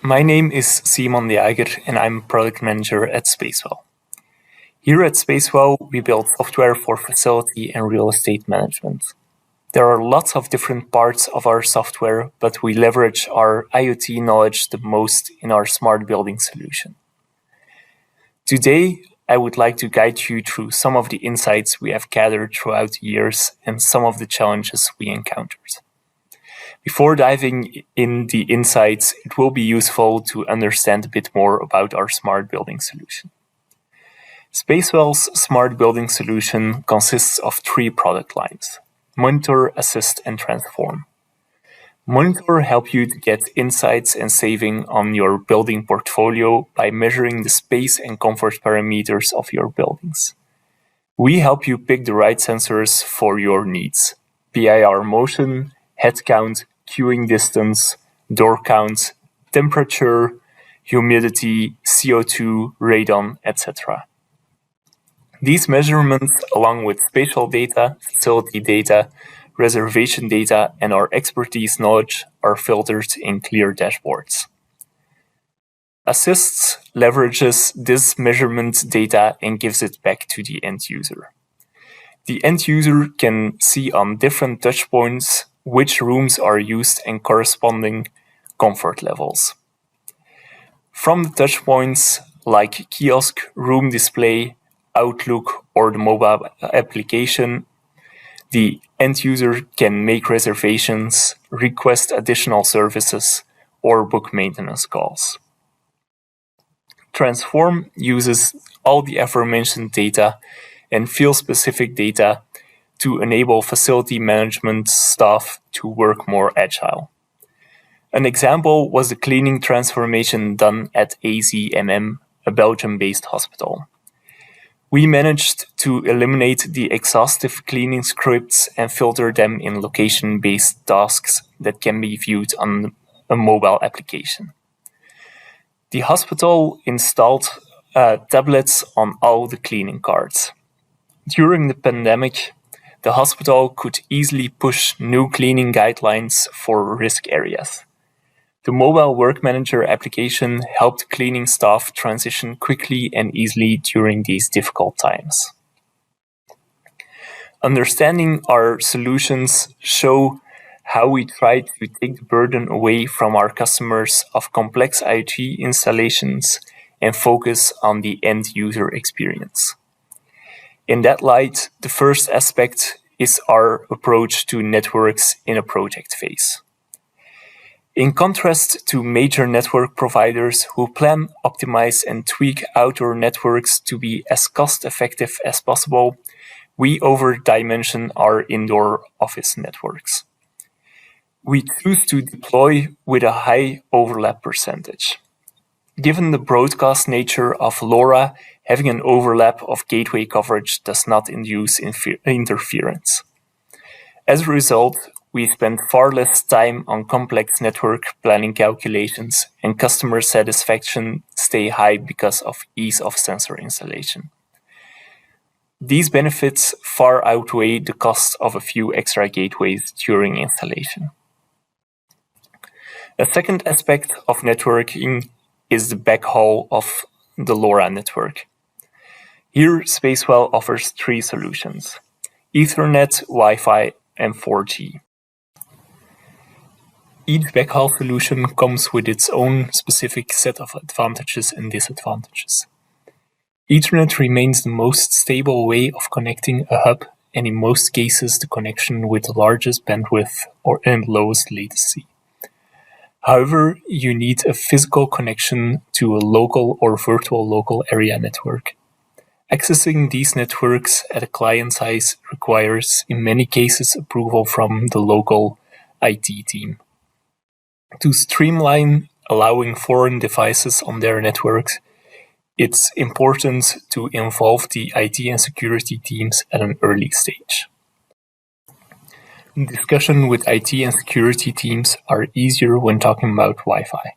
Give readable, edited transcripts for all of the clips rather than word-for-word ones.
My name is Simon Jager and I'm product manager at Spacewell. Here at Spacewell, we build software for facility and real estate management. There are lots of different parts of our software, but we leverage our IoT knowledge the most in our smart building solution. Today, I would like to guide you through some of the insights we have gathered throughout the years and some of the challenges we encountered. Before diving in the insights, it will be useful to understand a bit more about our smart building solution. Spacewell's smart building solution consists of 3 product lines: Monitor, Assist, and Transform. Monitor helps you to get insights and saving on your building portfolio by measuring the space and comfort parameters of your buildings. We help you pick the right sensors for your needs: PIR motion, head count, queuing distance, door count, temperature, humidity, CO2, radon, etc. These measurements, along with spatial data, facility data, reservation data, and our expertise knowledge, are filtered in clear dashboards. Assist leverages this measurement data and gives it back to the end user. The end user can see on different touch points which rooms are used and corresponding comfort levels. From the touch points like kiosk, room display, Outlook, or the mobile application, the end user can make reservations, request additional services, or book maintenance calls. Transform uses all the aforementioned data and field-specific data to enable facility management staff to work more agile. An example was the cleaning transformation done at AZMM, a Belgium-based hospital. We managed to eliminate the exhaustive cleaning scripts and filter them in location-based tasks that can be viewed on a mobile application. The hospital installed tablets on all the cleaning carts. During the pandemic, the hospital could easily push new cleaning guidelines for risk areas. The mobile work manager application helped cleaning staff transition quickly and easily during these difficult times. Understanding our solutions show how we try to take the burden away from our customers of complex IoT installations and focus on the end user experience. In that light, the first aspect is our approach to networks in a project phase. In contrast to major network providers who plan, optimize, and tweak outdoor networks to be as cost-effective as possible, we over-dimension our indoor office networks. We choose to deploy with a high overlap percentage. Given the broadcast nature of LoRa, having an overlap of gateway coverage does not induce interference. As a result, we spend far less time on complex network planning calculations, and customer satisfaction stay high because of ease of sensor installation. These benefits far outweigh the cost of a few extra gateways during installation. A second aspect of networking is the backhaul of the LoRa network. Here, Spacewell offers 3 solutions: Ethernet, Wi-Fi, and 4G. Each backhaul solution comes with its own specific set of advantages and disadvantages. Ethernet remains the most stable way of connecting a hub, and in most cases the connection with the largest bandwidth and lowest latency. However, you need a physical connection to a local or virtual local area network. Accessing these networks at a client size requires, in many cases, approval from the local IT team. To streamline allowing foreign devices on their networks, it's important to involve the IT and security teams at an early stage. Discussion with IT and security teams are easier when talking about Wi-Fi.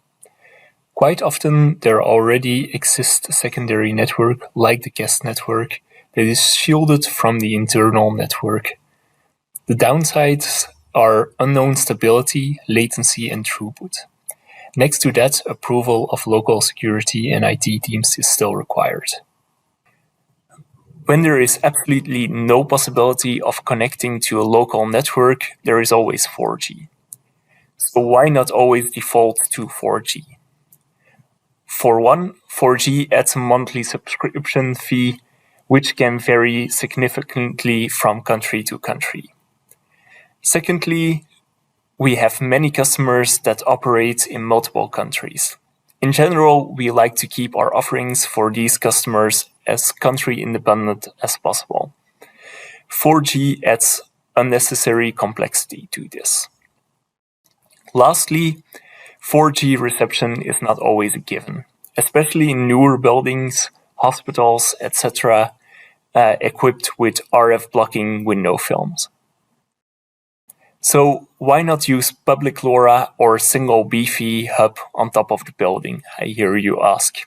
Quite often, there already exists a secondary network, like the guest network, that is shielded from the internal network. The downsides are unknown stability, latency, and throughput. Next to that, approval of local security and IT teams is still required. When there is absolutely no possibility of connecting to a local network, there is always 4G. So why not always default to 4G? For one, 4G adds a monthly subscription fee, which can vary significantly from country to country. Secondly, we have many customers that operate in multiple countries. In general, we like to keep our offerings for these customers as country independent as possible. 4G adds unnecessary complexity to this. Lastly, 4G reception is not always a given, especially in newer buildings, hospitals, etc., equipped with RF blocking window films. So why not use public LoRa or single BFE hub on top of the building, I hear you ask.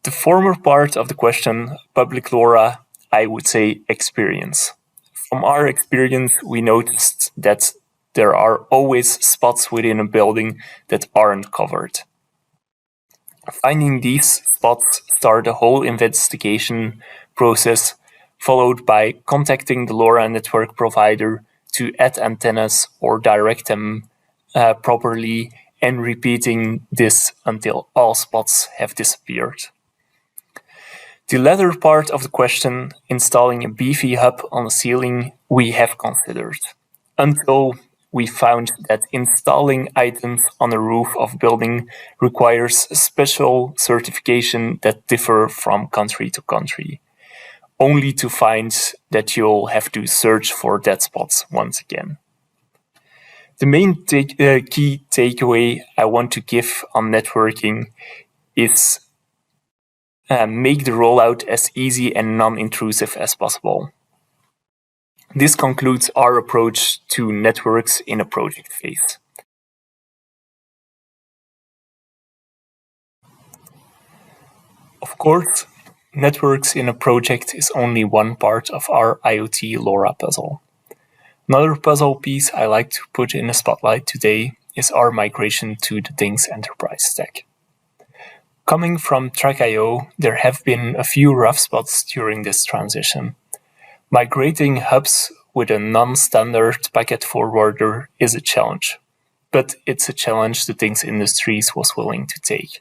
The former part of the question, public LoRa, I would say experience. From our experience, we noticed that there are always spots within a building that aren't covered. Finding these spots start a whole investigation process, followed by contacting the LoRa network provider to add antennas or direct them properly, and repeating this until all spots have disappeared. The latter part of the question, installing a BFE hub on the ceiling, we have considered, until we found that installing items on the roof of a building requires special certification that differ from country to country, only to find that you'll have to search for dead spots once again. The main key takeaway I want to give on networking is make the rollout as easy and non-intrusive as possible. This concludes our approach to networks in a project phase. Of course, networks in a project is only one part of our IoT LoRa puzzle. Another puzzle piece I like to put in the spotlight today is our migration to the Things Enterprise stack. Coming from Track.io, there have been a few rough spots during this transition. Migrating hubs with a non-standard packet forwarder is a challenge, but it's a challenge the Things Industries was willing to take.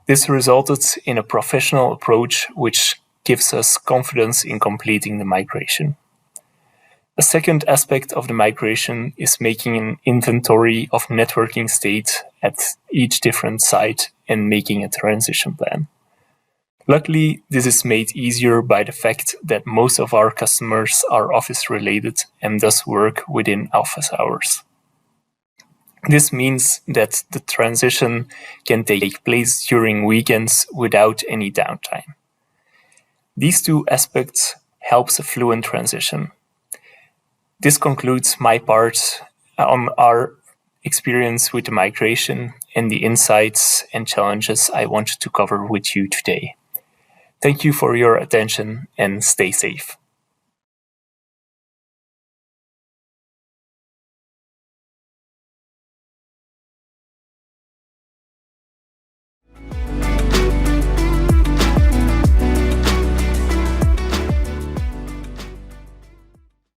This resulted in a professional approach which gives us confidence in completing the migration. A second aspect of the migration is making an inventory of networking state at each different site and making a transition plan. Luckily, this is made easier by the fact that most of our customers are office-related and thus work within office hours. This means that the transition can take place during weekends without any downtime. These two aspects helps a fluent transition. This concludes my part on our experience with the migration and the insights and challenges I wanted to cover with you today. Thank you for your attention and stay safe.